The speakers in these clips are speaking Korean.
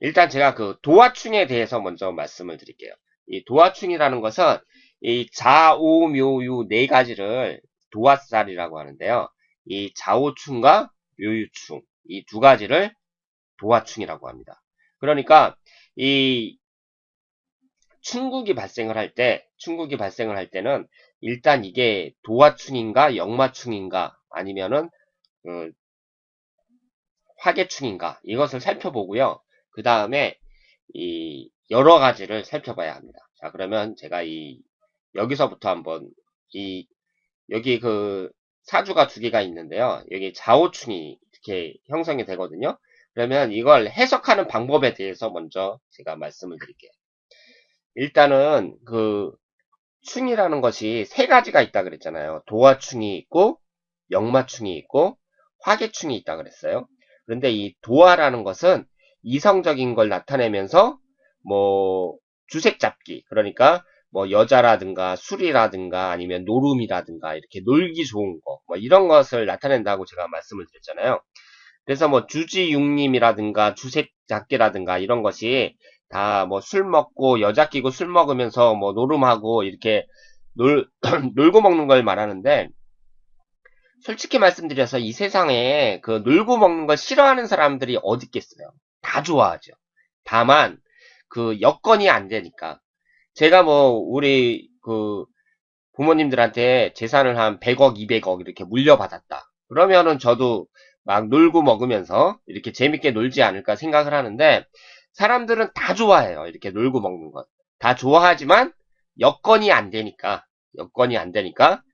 일단 제가 그 도화충에 대해서 먼저 말씀을 드릴게요. 이 도화충이라는 것은 이 자오묘유 네 가지를 도화살이라고 하는데요. 이 자오충과 묘유충 이 두 가지를 도화충이라고 합니다. 그러니까 이 충국이 발생을 할 때는 일단 이게 도화충인가 역마충인가 아니면은 그 화계충인가 이것을 살펴보고요. 그 다음에 이 여러 가지를 살펴봐야 합니다. 자, 그러면 제가 여기서부터 한번 이 여기 그 사주가 두 개가 있는데요. 여기 좌우충이 이렇게 형성이 되거든요. 그러면 이걸 해석하는 방법에 대해서 먼저 제가 말씀을 드릴게요. 일단은 그 충이라는 것이 세 가지가 있다 그랬잖아요. 도화충이 있고 역마충이 있고 화계충이 있다 그랬어요. 그런데 이 도화라는 것은 이성적인 걸 나타내면서 뭐 주색 잡기 그러니까 뭐 여자라든가 술이라든가 아니면 노름이라든가 이렇게 놀기 좋은 거 뭐 이런 것을 나타낸다고 제가 말씀을 드렸잖아요. 그래서 뭐 주지육림이라든가 주색 잡기라든가 이런 것이 다 뭐 술 먹고 여자 끼고 술 먹으면서 뭐 노름하고 이렇게 놀고 먹는 걸 말하는데 솔직히 말씀드려서 이 세상에 그 놀고 먹는 걸 싫어하는 사람들이 어디 있겠어요? 다 좋아하죠. 다만 그 여건이 안 되니까 제가 뭐 우리 그 부모님들한테 재산을 한 100억, 200억 이렇게 물려받았다. 그러면은 저도 막 놀고 먹으면서 이렇게 재밌게 놀지 않을까 생각을 하는데 사람들은 다 좋아해요. 이렇게 놀고 먹는 것. 다 좋아하지만 여건이 안 되니까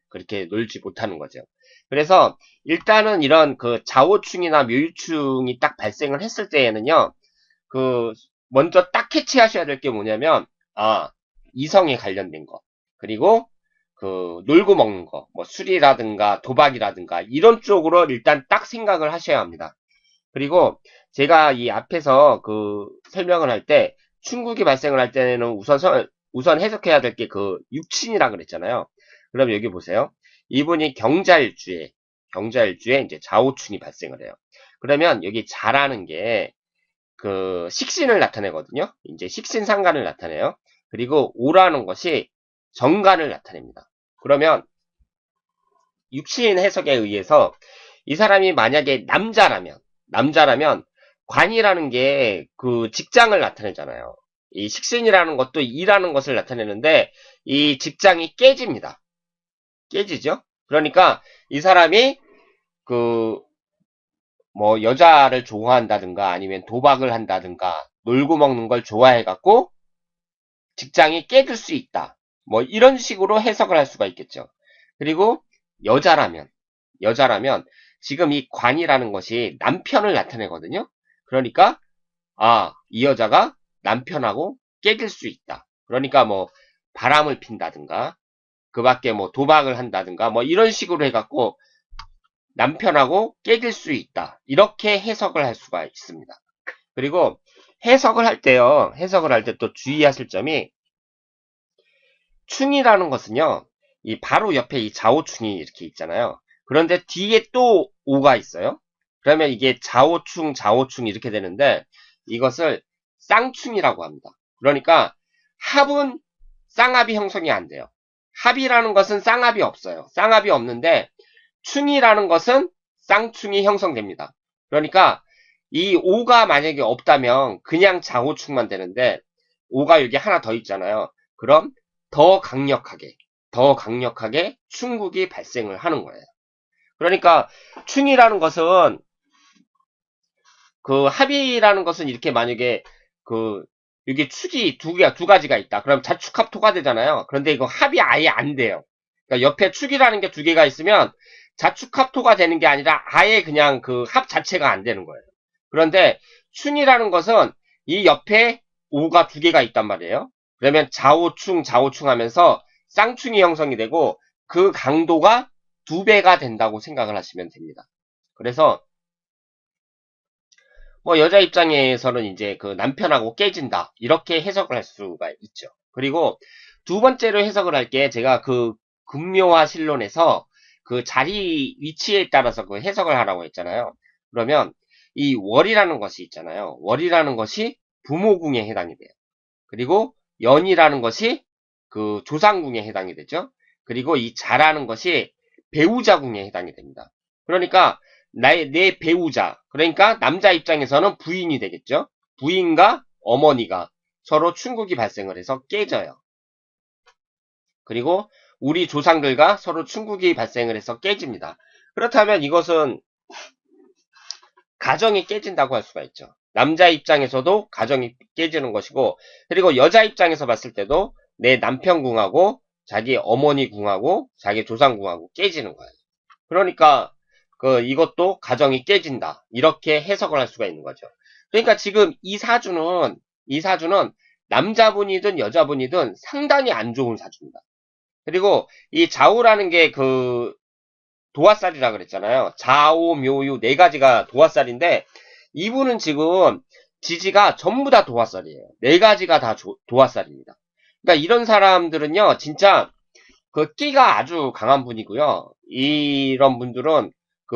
그렇게 놀지 못하는 거죠. 그래서 일단은 이런 그 자오충이나 묘유충이 딱 발생을 했을 때에는요. 그 먼저 딱 캐치하셔야 될 게 뭐냐면 아 이성에 관련된 거 그리고 그 놀고 먹는 거 뭐 술이라든가 도박이라든가 이런 쪽으로 일단 딱 생각을 하셔야 합니다. 그리고 제가 이 앞에서 그 설명을 할 때 충국이 발생을 할 때는 우선 해석해야 될 게 그 육친이라 그랬잖아요. 그럼 여기 보세요. 이분이 경자일주에 이제 좌우충이 발생을 해요. 그러면 여기 자라는 게 그 식신을 나타내거든요. 이제 식신상간을 나타내요. 그리고 오라는 것이 정간을 나타냅니다. 그러면 육신 해석에 의해서 이 사람이 만약에 남자라면 관이라는 게 그 직장을 나타내잖아요. 이 식신이라는 것도 일하는 것을 나타내는데 이 직장이 깨집니다. 깨지죠? 그러니까 이 사람이 그 뭐 여자를 좋아한다든가 아니면 도박을 한다든가 놀고 먹는 걸 좋아해갖고 직장이 깨질 수 있다. 뭐 이런 식으로 해석을 할 수가 있겠죠. 그리고 여자라면 지금 이 관이라는 것이 남편을 나타내거든요. 그러니까 이 여자가 남편하고 깨질 수 있다. 그러니까 뭐 바람을 핀다든가 그 밖에 뭐 도박을 한다든가 뭐 이런 식으로 해갖고 남편하고 깨질 수 있다. 이렇게 해석을 할 수가 있습니다. 그리고 해석을 할 때 또 주의하실 점이 충이라는 것은요. 이 바로 옆에 이 좌우충이 이렇게 있잖아요. 그런데 뒤에 또 오가 있어요. 그러면 이게 좌우충 이렇게 되는데 이것을 쌍충이라고 합니다. 그러니까 합은 쌍합이 형성이 안 돼요. 합이라는 것은 쌍합이 없어요. 쌍합이 없는데 충이라는 것은 쌍충이 형성됩니다. 그러니까 이 오가 만약에 없다면 그냥 좌우충만 되는데 오가 여기 하나 더 있잖아요. 그럼 더 강력하게 충국이 발생을 하는 거예요. 그러니까 충이라는 것은 그 합이라는 것은 이렇게 만약에 그 여기 축이 두 가지가 있다. 그럼 자축합토가 되잖아요. 그런데 이거 합이 아예 안 돼요. 그러니까 옆에 축이라는 게 두 개가 있으면 자축합토가 되는 게 아니라 아예 그냥 그 합 자체가 안 되는 거예요. 그런데 충이라는 것은 이 옆에 오가 두 개가 있단 말이에요. 그러면 좌우충 하면서 쌍충이 형성이 되고 그 강도가 두 배가 된다고 생각을 하시면 됩니다. 그래서 뭐 여자 입장에서는 이제 그 남편하고 깨진다 이렇게 해석을 할 수가 있죠. 그리고 두 번째로 해석을 할 게 제가 그 금묘와 신론에서 그 자리 위치에 따라서 그 해석을 하라고 했잖아요. 그러면 이 월이라는 것이 있잖아요. 월이라는 것이 부모궁에 해당이 돼요. 그리고 연이라는 것이 그 조상궁에 해당이 되죠. 그리고 이 자라는 것이 배우자궁에 해당이 됩니다. 그러니까 내 배우자, 그러니까 남자 입장에서는 부인이 되겠죠. 부인과 어머니가 서로 충국이 발생을 해서 깨져요. 그리고 우리 조상들과 서로 충국이 발생을 해서 깨집니다. 그렇다면 이것은 가정이 깨진다고 할 수가 있죠. 남자 입장에서도 가정이 깨지는 것이고, 그리고 여자 입장에서 봤을 때도 내 남편 궁하고 자기 어머니 궁하고 자기 조상 궁하고 깨지는 거예요. 그러니까 이것도 가정이 깨진다. 이렇게 해석을 할 수가 있는 거죠. 그러니까 지금 이 사주는 남자분이든 여자분이든 상당히 안 좋은 사주입니다. 그리고 이 좌우라는 게 도화살이라 그랬잖아요. 좌우, 묘유 네 가지가 도화살인데 이분은 지금 지지가 전부 다 도화살이에요. 네 가지가 다 도화살입니다. 그러니까 이런 사람들은요, 진짜 끼가 아주 강한 분이고요. 이런 분들은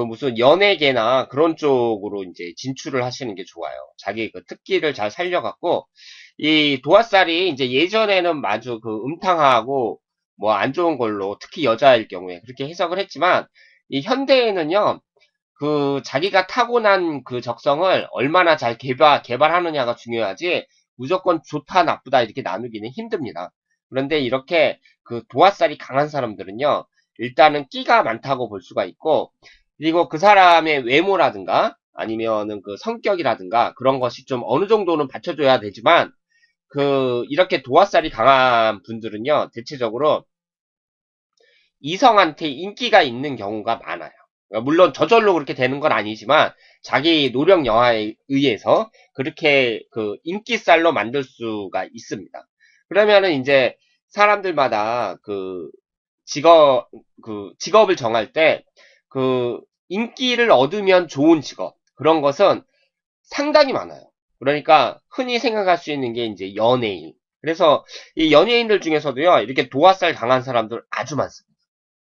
무슨 연예계나 그런 쪽으로 이제 진출을 하시는 게 좋아요. 자기 특기를 잘 살려갖고, 이 도화살이 이제 예전에는 아주 음탕하고 뭐 안 좋은 걸로, 특히 여자일 경우에 그렇게 해석을 했지만, 이 현대에는요, 자기가 타고난 적성을 얼마나 잘 개발하느냐가 중요하지, 무조건 좋다, 나쁘다, 이렇게 나누기는 힘듭니다. 그런데 이렇게 도화살이 강한 사람들은요, 일단은 끼가 많다고 볼 수가 있고, 그리고 그 사람의 외모라든가, 아니면은 성격이라든가, 그런 것이 좀 어느 정도는 받쳐줘야 되지만, 이렇게 도화살이 강한 분들은요, 대체적으로 이성한테 인기가 있는 경우가 많아요. 물론 저절로 그렇게 되는 건 아니지만 자기 노력 여하에 의해서 그렇게 인기살로 만들 수가 있습니다. 그러면은 이제 사람들마다 직업을 정할 때 인기를 얻으면 좋은 직업, 그런 것은 상당히 많아요. 그러니까 흔히 생각할 수 있는 게 이제 연예인. 그래서 이 연예인들 중에서도요, 이렇게 도화살 강한 사람들 아주 많습니다.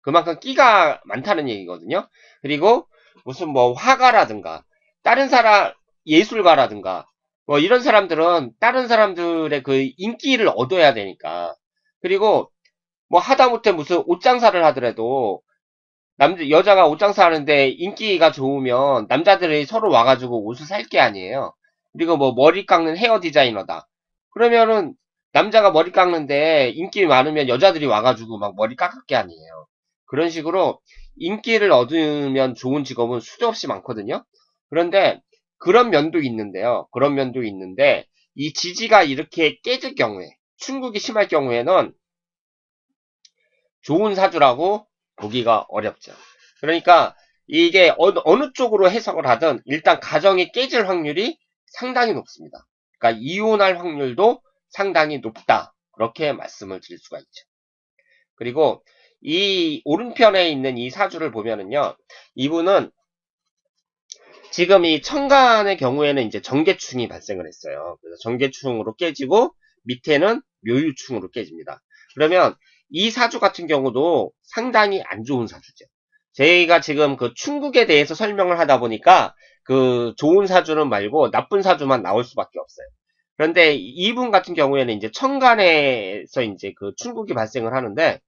그만큼 끼가 많다는 얘기거든요. 그리고 무슨 뭐 화가라든가 다른 사람 예술가라든가 뭐 이런 사람들은 다른 사람들의 인기를 얻어야 되니까. 그리고 뭐 하다못해 무슨 옷장사를 하더라도 여자가 옷장사 하는데 인기가 좋으면 남자들이 서로 와가지고 옷을 살 게 아니에요. 그리고 뭐 머리 깎는 헤어 디자이너다. 그러면은 남자가 머리 깎는데 인기 많으면 여자들이 와가지고 막 머리 깎을 게 아니에요. 그런 식으로 인기를 얻으면 좋은 직업은 수도 없이 많거든요. 그런데 그런 면도 있는데요. 그런 면도 있는데 이 지지가 이렇게 깨질 경우에, 충국이 심할 경우에는 좋은 사주라고 보기가 어렵죠. 그러니까 이게 어느 쪽으로 해석을 하든 일단 가정이 깨질 확률이 상당히 높습니다. 그러니까 이혼할 확률도 상당히 높다. 그렇게 말씀을 드릴 수가 있죠. 그리고 이 오른편에 있는 이 사주를 보면은요, 이분은 지금 이 천간의 경우에는 이제 정계충이 발생을 했어요. 그래서 정계충으로 깨지고 밑에는 묘유충으로 깨집니다. 그러면 이 사주 같은 경우도 상당히 안 좋은 사주죠. 저희가 지금 충국에 대해서 설명을 하다 보니까 좋은 사주는 말고 나쁜 사주만 나올 수밖에 없어요. 그런데 이분 같은 경우에는 이제 천간에서 이제 충국이 발생을 하는데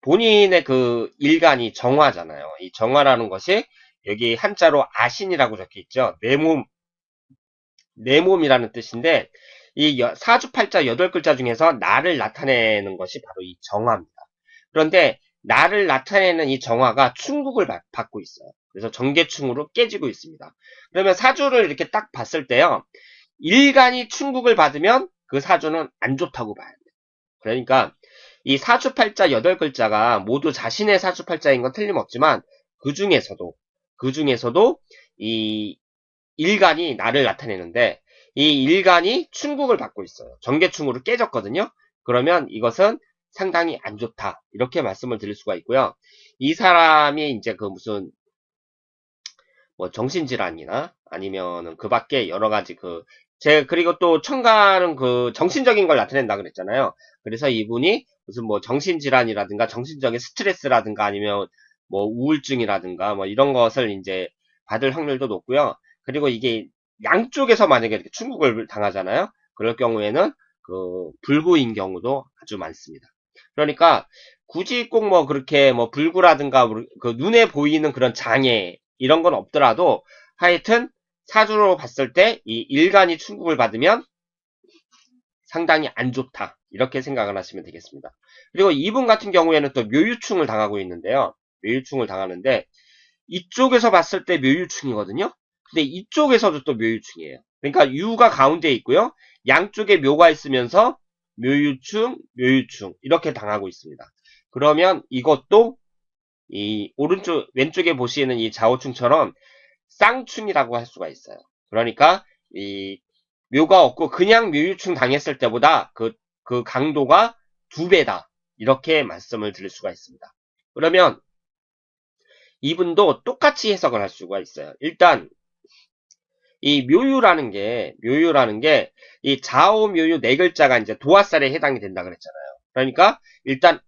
본인의 일간이 정화잖아요. 이 정화라는 것이 여기 한자로 아신이라고 적혀 있죠. 내 몸이라는 뜻인데 이 사주팔자 8글자 중에서 나를 나타내는 것이 바로 이 정화입니다. 그런데 나를 나타내는 이 정화가 충국을 받고 있어요. 그래서 정계충으로 깨지고 있습니다. 그러면 사주를 이렇게 딱 봤을 때요. 일간이 충국을 받으면 그 사주는 안 좋다고 봐야 돼요. 그러니까 이 사주팔자 8글자가 모두 자신의 사주팔자인 건 틀림없지만 그 중에서도 이 일간이 나를 나타내는데 이 일간이 충국을 받고 있어요. 정계충으로 깨졌거든요. 그러면 이것은 상당히 안 좋다. 이렇게 말씀을 드릴 수가 있고요. 이 사람이 이제 무슨 뭐 정신질환이나 아니면은 그 밖에 여러 가지 그리고 또 천간은 정신적인 걸 나타낸다 그랬잖아요. 그래서 이분이 무슨 뭐 정신질환이라든가 정신적인 스트레스라든가 아니면 뭐 우울증이라든가 뭐 이런 것을 이제 받을 확률도 높고요. 그리고 이게 양쪽에서 만약에 이렇게 충국을 당하잖아요. 그럴 경우에는 그 불구인 경우도 아주 많습니다. 그러니까 굳이 꼭 뭐 그렇게 뭐 불구라든가 그 눈에 보이는 그런 장애 이런 건 없더라도 하여튼 사주로 봤을 때 이 일간이 충국을 받으면 상당히 안 좋다. 이렇게 생각을 하시면 되겠습니다. 그리고 이분 같은 경우에는 또 묘유충을 당하고 있는데요. 묘유충을 당하는데 이쪽에서 봤을 때 묘유충이거든요. 근데 이쪽에서도 또 묘유충이에요. 그러니까 유가 가운데 있고요. 양쪽에 묘가 있으면서 묘유충, 묘유충 이렇게 당하고 있습니다. 그러면 이것도 이 오른쪽 왼쪽에 보시는 이 좌우충처럼 쌍충이라고 할 수가 있어요. 그러니까 이 묘가 없고 그냥 묘유충 당했을 때보다 그 강도가 2배다. 이렇게 말씀을 드릴 수가 있습니다. 그러면 이분도 똑같이 해석을 할 수가 있어요. 일단 이 묘유라는 게 이 좌우 묘유 네 글자가 이제 도화살에 해당이 된다 그랬잖아요. 그러니까 일단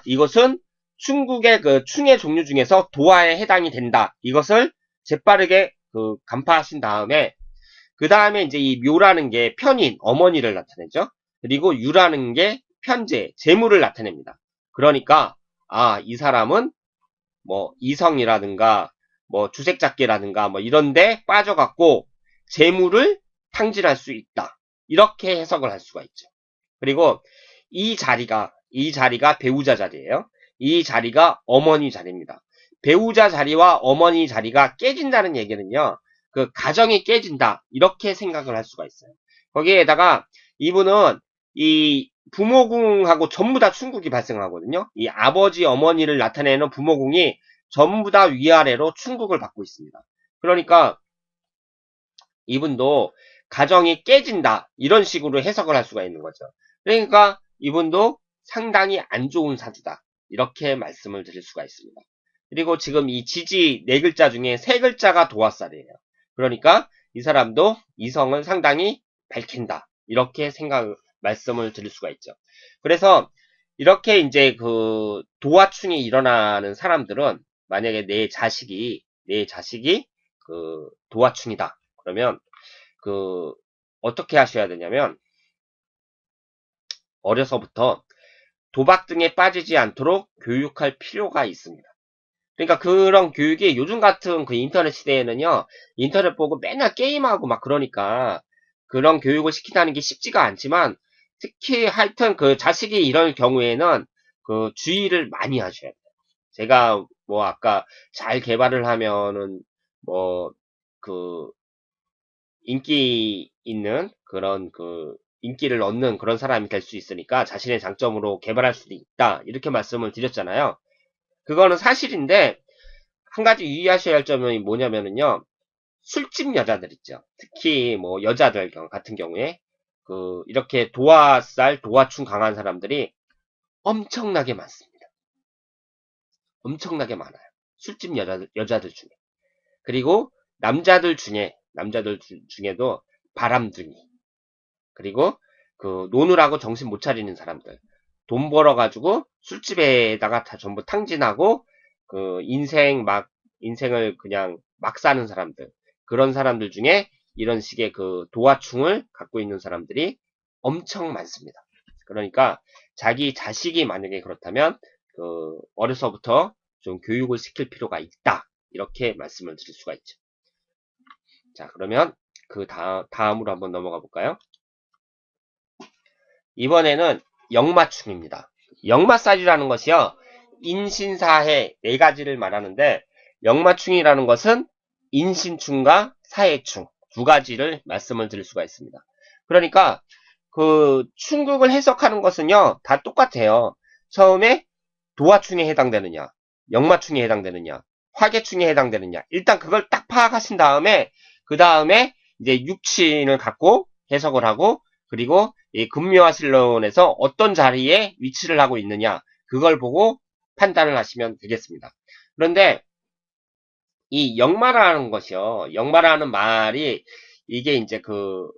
이것은 충국의 그 충의 종류 중에서 도화에 해당이 된다. 이것을 재빠르게 그 간파하신 다음에 그 다음에 이제 이 묘라는 게 편인 어머니를 나타내죠. 그리고 유라는 게 편재 재물을 나타냅니다. 그러니까 이 사람은 뭐 이성이라든가 뭐 주색잡기라든가 뭐 이런데 빠져갖고 재물을 탕진할 수 있다. 이렇게 해석을 할 수가 있죠. 그리고 이 자리가 배우자 자리예요. 이 자리가 어머니 자리입니다. 배우자 자리와 어머니 자리가 깨진다는 얘기는요. 그 가정이 깨진다. 이렇게 생각을 할 수가 있어요. 거기에다가 이분은 이 부모궁하고 전부 다 충국이 발생하거든요. 이 아버지, 어머니를 나타내는 부모궁이 전부 다 위아래로 충국을 받고 있습니다. 그러니까 이분도 가정이 깨진다. 이런 식으로 해석을 할 수가 있는 거죠. 그러니까 이분도 상당히 안 좋은 사주다. 이렇게 말씀을 드릴 수가 있습니다. 그리고 지금 이 지지 네 글자 중에 세 글자가 도화살이에요. 그러니까 이 사람도 이성을 상당히 밝힌다. 이렇게 말씀을 드릴 수가 있죠. 그래서 이렇게 이제 그 도화충이 일어나는 사람들은 만약에 내 자식이 그 도화충이다. 그러면 그 어떻게 하셔야 되냐면 어려서부터 도박 등에 빠지지 않도록 교육할 필요가 있습니다. 그러니까 그런 교육이 요즘 같은 그 인터넷 시대에는요, 인터넷 보고 맨날 게임하고 막 그러니까 그런 교육을 시키다는 게 쉽지가 않지만 특히 하여튼 그 자식이 이럴 경우에는 그 주의를 많이 하셔야 돼요. 제가 뭐 아까 잘 개발을 하면은 뭐 그 인기 있는 그런 그 인기를 얻는 그런 사람이 될 수 있으니까 자신의 장점으로 개발할 수도 있다. 이렇게 말씀을 드렸잖아요. 그거는 사실인데 한 가지 유의하셔야 할 점이 뭐냐면은요. 술집 여자들 있죠. 특히 뭐 여자들 같은 경우에 그 이렇게 도화충 강한 사람들이 엄청나게 많습니다. 엄청나게 많아요. 술집 여자들 중에. 그리고 남자들 중에도 바람둥이. 그리고 그 노느라고 정신 못 차리는 사람들. 돈 벌어가지고 술집에다가 다 전부 탕진하고 그 인생을 그냥 막 사는 사람들. 그런 사람들 중에 이런 식의 그 도화충을 갖고 있는 사람들이 엄청 많습니다. 그러니까 자기 자식이 만약에 그렇다면 그 어려서부터 좀 교육을 시킬 필요가 있다. 이렇게 말씀을 드릴 수가 있죠. 자, 그러면 그 다음으로 한번 넘어가 볼까요? 이번에는 역마충입니다. 역마살이라는 것이요. 인신사해 네 가지를 말하는데 역마충이라는 것은 인신충과 사해충 두 가지를 말씀을 드릴 수가 있습니다. 그러니까 그 충국을 해석하는 것은요. 다 똑같아요. 처음에 도화충에 해당되느냐, 역마충에 해당되느냐, 화계충에 해당되느냐. 일단 그걸 딱 파악하신 다음에 그 다음에 이제 육친을 갖고 해석을 하고 그리고 이 금묘와 신론에서 어떤 자리에 위치를 하고 있느냐 그걸 보고 판단을 하시면 되겠습니다. 그런데 이 역마라는 것이요. 역마라는 말이 이게 이제 그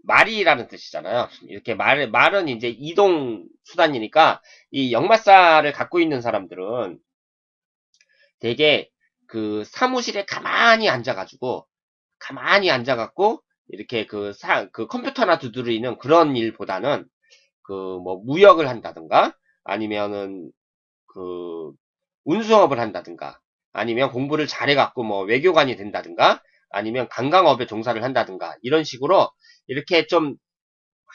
말이라는 뜻이잖아요. 이렇게 말은 이제 이동 수단이니까 이 역마살을 갖고 있는 사람들은 되게 그 사무실에 가만히 앉아갖고 이렇게 그 컴퓨터나 두드리는 그런 일보다는 그 뭐 무역을 한다든가 아니면은 그 운수업을 한다든가 아니면 공부를 잘해갖고 뭐 외교관이 된다든가 아니면 관광업에 종사를 한다든가 이런 식으로 이렇게 좀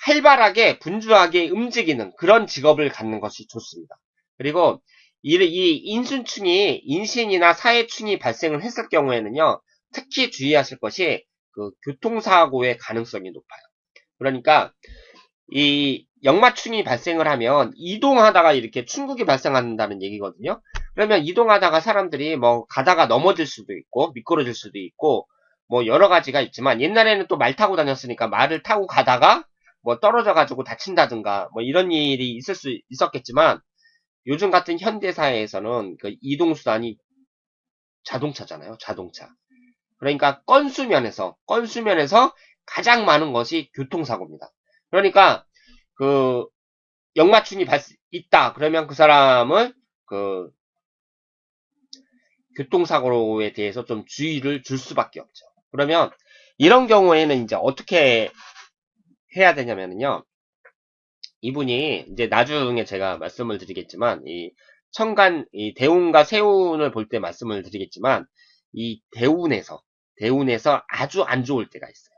활발하게 분주하게 움직이는 그런 직업을 갖는 것이 좋습니다. 그리고 이 인순충이 인신이나 사회충이 발생을 했을 경우에는요. 특히 주의하실 것이 그 교통사고의 가능성이 높아요. 그러니까 이 역마충이 발생을 하면 이동하다가 이렇게 충격이 발생한다는 얘기거든요. 그러면 이동하다가 사람들이 뭐 가다가 넘어질 수도 있고 미끄러질 수도 있고 뭐 여러 가지가 있지만 옛날에는 또 말 타고 다녔으니까 말을 타고 가다가 뭐 떨어져 가지고 다친다든가 뭐 이런 일이 있을 수 있었겠지만 요즘 같은 현대 사회에서는 그 이동수단이 자동차잖아요. 자동차. 그러니까 건수면에서 가장 많은 것이 교통사고입니다. 그러니까 그 역마충이 있다. 그러면 그 사람을 그 교통사고에 대해서 좀 주의를 줄 수밖에 없죠. 그러면 이런 경우에는 이제 어떻게 해야 되냐면요. 이분이 이제 나중에 제가 말씀을 드리겠지만 이 천간 이 대운과 세운을 볼 때 말씀을 드리겠지만 이 대운에서 아주 안 좋을 때가 있어요.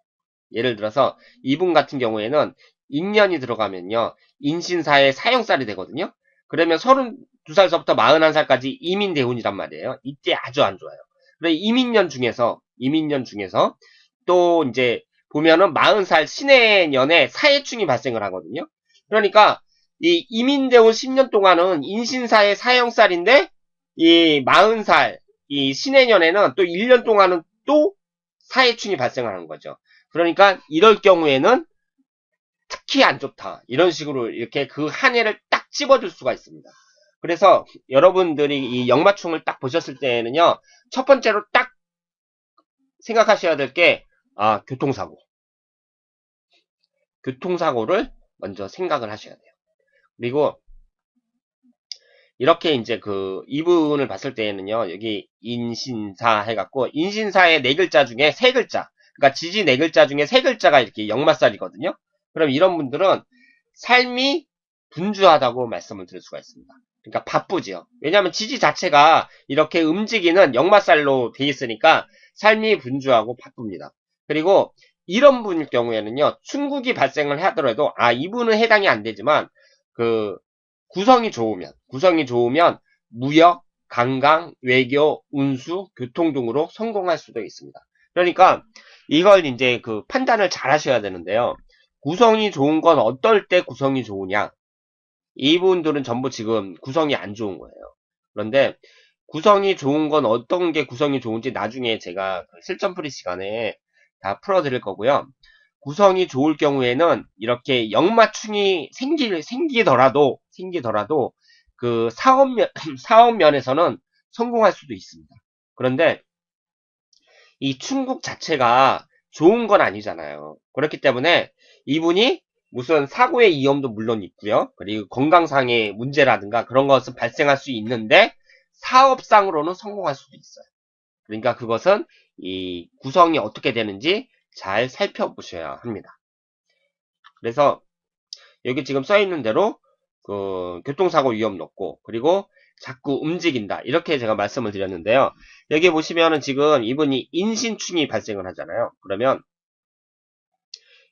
예를 들어서 이분 같은 경우에는 인년이 들어가면요. 인신사의 사형살이 되거든요. 그러면 32살서부터 41살까지 이민대운이란 말이에요. 이때 아주 안 좋아요. 그래 이민년 중에서 또 이제 보면은 40살 신해년에 사해충이 발생을 하거든요. 그러니까 이 이민대운 10년 동안은 인신사의 사형살인데 이 40살 이 신해년에는 또 1년 동안은 또 사해충이 발생을 하는 거죠. 그러니까 이럴 경우에는 특히 안 좋다. 이런 식으로 이렇게 그 한 해를 딱 집어줄 수가 있습니다. 그래서 여러분들이 이 역마충을 딱 보셨을 때는요. 첫 번째로 딱 생각하셔야 될 게 교통사고. 교통사고를 먼저 생각을 하셔야 돼요. 그리고 이렇게 이제 그 이분을 봤을 때에는요. 여기 인신사 해갖고 인신사의 4글자 중에 3글자 그러니까 지지 4글자 중에 3글자가 이렇게 역마살이거든요. 그럼 이런 분들은 삶이 분주하다고 말씀을 드릴 수가 있습니다. 그러니까 바쁘지요. 왜냐하면 지지 자체가 이렇게 움직이는 역마살로 돼 있으니까 삶이 분주하고 바쁩니다. 그리고 이런 분일 경우에는요. 충국이 발생을 하더라도 이분은 해당이 안 되지만 그 구성이 좋으면 무역, 관광, 외교, 운수, 교통 등으로 성공할 수도 있습니다. 그러니까 이걸 이제 그 판단을 잘 하셔야 되는데요. 구성이 좋은 건 어떨 때 구성이 좋으냐? 이분들은 전부 지금 구성이 안 좋은 거예요. 그런데 구성이 좋은 건 어떤 게 구성이 좋은지 나중에 제가 실전풀이 시간에 다 풀어드릴 거고요. 구성이 좋을 경우에는 이렇게 역마충이 생기더라도 그 사업면에서는 성공할 수도 있습니다. 그런데 이 충국 자체가 좋은 건 아니잖아요. 그렇기 때문에 이분이 무슨 사고의 위험도 물론 있고요. 그리고 건강상의 문제라든가 그런 것은 발생할 수 있는데 사업상으로는 성공할 수도 있어요. 그러니까 그것은 이 구성이 어떻게 되는지 잘 살펴보셔야 합니다. 그래서 여기 지금 써 있는 대로 그 교통사고 위험 높고 그리고 자꾸 움직인다 이렇게 제가 말씀을 드렸는데요. 여기 보시면은 지금 이분이 인신충이 발생을 하잖아요. 그러면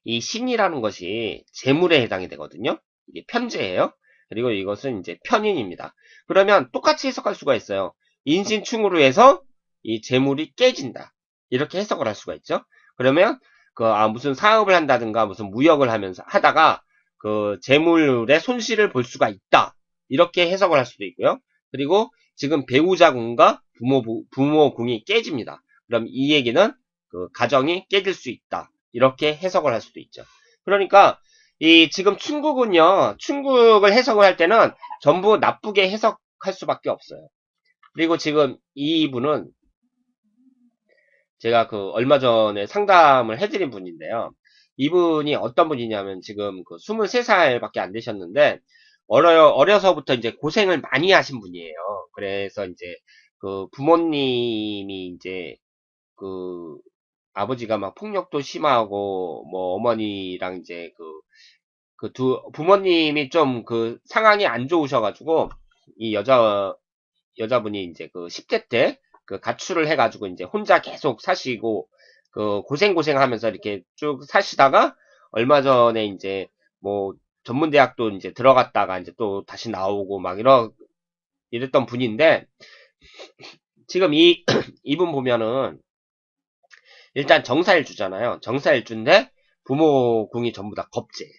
이 신이라는 것이 재물에 해당이 되거든요. 이게 편재예요. 그리고 이것은 이제 편인입니다. 그러면 똑같이 해석할 수가 있어요. 인신충으로 해서 이 재물이 깨진다. 이렇게 해석을 할 수가 있죠. 그러면 무슨 사업을 한다든가 무슨 무역을 하다가 그 재물의 손실을 볼 수가 있다. 이렇게 해석을 할 수도 있고요. 그리고 지금 배우자궁과 부모궁이 깨집니다. 그럼 이 얘기는 그 가정이 깨질 수 있다. 이렇게 해석을 할 수도 있죠. 그러니까 이 지금 충국을 해석을 할 때는 전부 나쁘게 해석할 수밖에 없어요. 그리고 지금 이분은 제가 그 얼마 전에 상담을 해드린 분인데요. 이분이 어떤 분이냐면 지금 그 23살밖에 안 되셨는데 어려서부터 이제 고생을 많이 하신 분이에요. 그래서 이제 그 부모님이 이제 그 아버지가 막 폭력도 심하고, 뭐, 어머니랑 이제 그 부모님이 좀 그 상황이 안 좋으셔가지고, 이 여자분이 이제 그 10대 때 그 가출을 해가지고 이제 혼자 계속 사시고, 그 고생고생 하면서 이렇게 쭉 사시다가, 얼마 전에 이제 뭐, 전문대학도 이제 들어갔다가 이제 또 다시 나오고 막 이랬던 분인데, 지금 이분 보면은, 일단 정사일주잖아요. 정사일주인데, 부모 궁이 전부 다 겁재예요.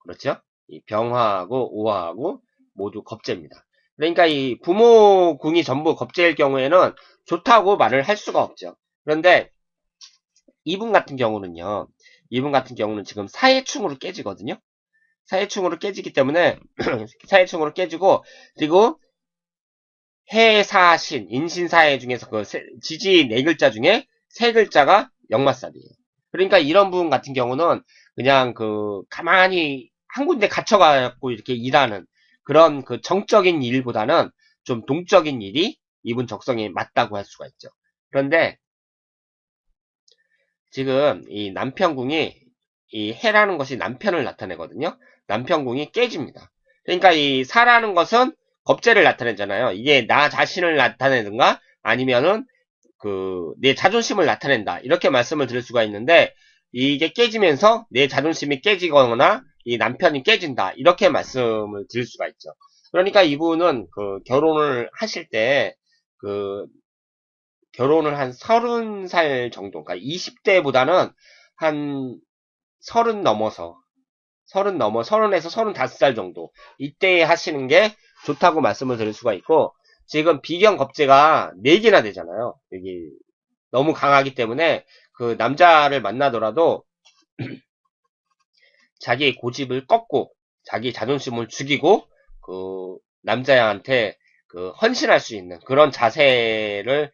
그렇죠? 이 병화하고 오화하고 모두 겁재입니다. 그러니까 이 부모 궁이 전부 겁재일 경우에는 좋다고 말을 할 수가 없죠. 그런데 이분 같은 경우는요. 이분 같은 경우는 지금 사해충으로 깨지거든요. 사해충으로 깨지기 때문에 사해충으로 깨지고, 그리고 해사신 인신사해 중에서 그 지지 네 글자 중에 세 글자가 역마살이에요. 그러니까 이런 분 같은 경우는 그냥 그 가만히 한 군데 갇혀갖고 이렇게 일하는 그런 그 정적인 일보다는 좀 동적인 일이 이분 적성에 맞다고 할 수가 있죠. 그런데 지금 이 남편궁이 이 해라는 것이 남편을 나타내거든요. 남편궁이 깨집니다. 그러니까 이 사라는 것은 겁재를 나타내잖아요. 이게 나 자신을 나타내든가 아니면은 그 내 자존심을 나타낸다. 이렇게 말씀을 드릴 수가 있는데 이게 깨지면서 내 자존심이 깨지거나 이 남편이 깨진다. 이렇게 말씀을 드릴 수가 있죠. 그러니까 이분은 그 결혼을 하실 때 그 결혼을 한 30살 정도, 그러니까 20대보다는 한 30 넘어서, 30에서 35살 정도, 이때 하시는 게 좋다고 말씀을 드릴 수가 있고, 지금 비견겁제가 4개나 되잖아요. 여기 너무 강하기 때문에 그 남자를 만나더라도 자기의 고집을 꺾고, 자기 자존심을 죽이고, 그 남자한테 그 헌신할 수 있는 그런 자세를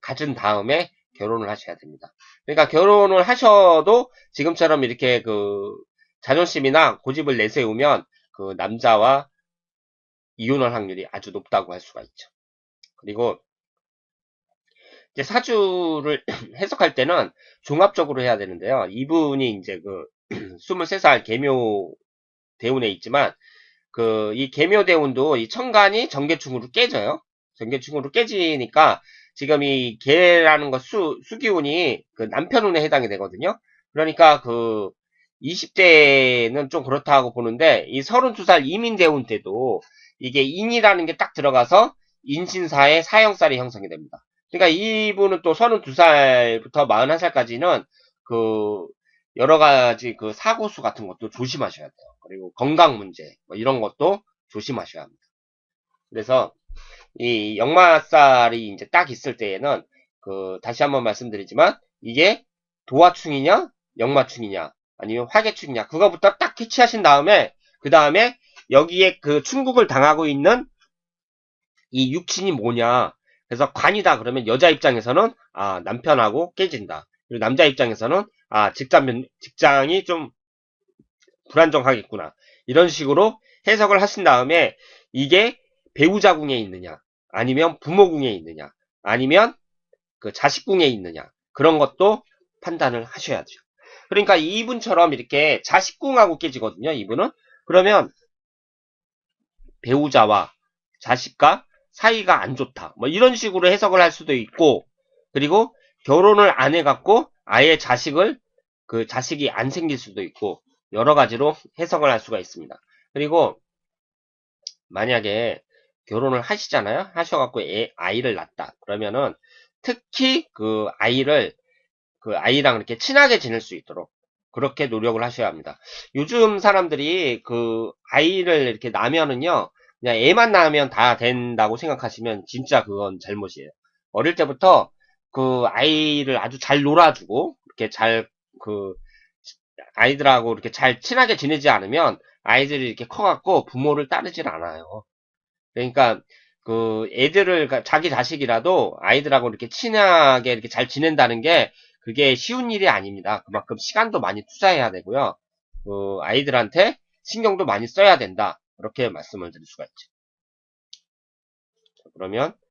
가진 다음에 결혼을 하셔야 됩니다. 그러니까 결혼을 하셔도 지금처럼 이렇게 그 자존심이나 고집을 내세우면 그 남자와 이혼할 확률이 아주 높다고 할 수가 있죠. 그리고 이제 사주를 해석할 때는 종합적으로 해야 되는데요. 이분이 이제 그 23살 계묘 대운에 있지만 이 계묘대운도 이 천간이 정계충으로 깨져요. 정계충으로 깨지니까 지금 이 계라는 것 수기운이 그 남편운에 해당이 되거든요. 그러니까 그 20대는 좀 그렇다고 보는데 이 32살 이민대운 때도 이게 인이라는 게 딱 들어가서 인신사의 사형살이 형성이 됩니다. 그러니까 이분은 또 32살부터 41살까지는 그 여러 가지 그 사고수 같은 것도 조심하셔야 돼요. 그리고 건강 문제 뭐 이런 것도 조심하셔야 합니다. 그래서 이 역마살이 이제 딱 있을 때에는 그 다시 한번 말씀드리지만 이게 도화충이냐 역마충이냐 아니면 화개충이냐 그거부터 딱 캐치하신 다음에 그 다음에 여기에 그 충국을 당하고 있는 이 육친이 뭐냐. 그래서 관이다 그러면 여자 입장에서는 아 남편하고 깨진다. 그리고 남자 입장에서는 아 직장이 좀 불안정하겠구나. 이런 식으로 해석을 하신 다음에 이게 배우자궁에 있느냐, 아니면 부모궁에 있느냐, 아니면 그 자식궁에 있느냐, 그런 것도 판단을 하셔야죠. 그러니까 이분처럼 이렇게 자식궁하고 깨지거든요, 이분은. 그러면 배우자와 자식과 사이가 안 좋다. 뭐 이런 식으로 해석을 할 수도 있고, 그리고 결혼을 안 해갖고 아예 자식이 안 생길 수도 있고, 여러 가지로 해석을 할 수가 있습니다. 그리고 만약에 결혼을 하시잖아요. 하셔갖고 아이를 낳았다. 그러면은 특히 그 아이랑 이렇게 친하게 지낼 수 있도록 그렇게 노력을 하셔야 합니다. 요즘 사람들이 그 아이를 이렇게 낳으면은요, 그냥 애만 낳으면 다 된다고 생각하시면 진짜 그건 잘못이에요. 어릴 때부터 그 아이를 아주 잘 놀아주고, 이렇게 그, 아이들하고 이렇게 잘 친하게 지내지 않으면 아이들이 이렇게 커갖고 부모를 따르질 않아요. 그러니까 그 자기 자식이라도 아이들하고 이렇게 친하게 이렇게 잘 지낸다는 게 그게 쉬운 일이 아닙니다. 그만큼 시간도 많이 투자해야 되고요. 그 아이들한테 신경도 많이 써야 된다. 그렇게 말씀을 드릴 수가 있죠. 그러면